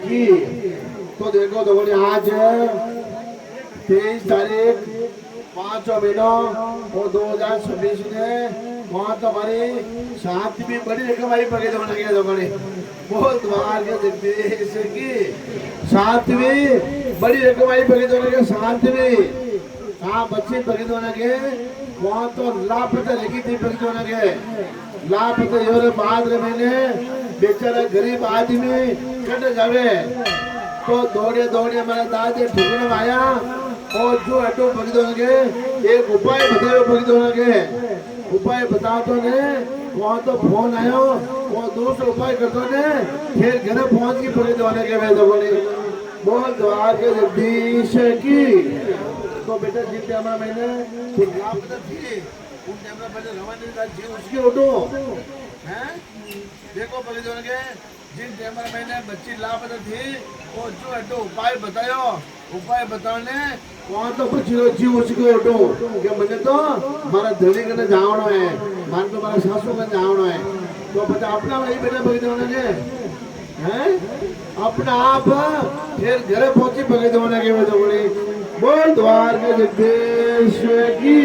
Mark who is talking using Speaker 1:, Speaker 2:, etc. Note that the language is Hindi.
Speaker 1: की। तो देखो तो बोले आज 23 तारीख 5वां महीना और 2026 ने वहाँ तो हमारी 7वीं बड़ी रकम आई पकड़े होने के तो बड़े बहुत बार के जगदीश की 7वीं बड़ी रकम आई पकड़े होने के 7वीं हाँ बच्चे पकड़े होने के वहाँ तो लापता लिखी थी पकड़े होने के लापता योरे बाद महीने बेचारा गरीब आदमी कट जावे तो दौड़े दौड़े मेरा दादी ठुकने में आया और जो हटो पकड़ो के एक उपाय बताओ पकड़ो के उपाय बताओ तो ने वहाँ तो फोन आयो और दूसरा उपाय कर दो ने फिर घर पहुँच के पकड़ो के वे तो बोली बोल द्वार के जगदीश की। तो बेटा जिन टाइम मैंने लापता थी उन टाइम पहले रवानी का जी उसके उठो हैं देखो पकड़ो के जिन टाइम मैंने बच्ची लापता थी और जो हटो उपाय बतायो उपाय बताने वहाँ तो बच्ची जी उसके उठो कि मैंने तो मारा धनी करने जावनो है मान तो मारा सासू करने जावनो है तो बता अपना वही बेटा पकड़ो के हैं अपना आप फिर घर पहुंची पकड़ो के बोली बोल द्वार के जगदीश की।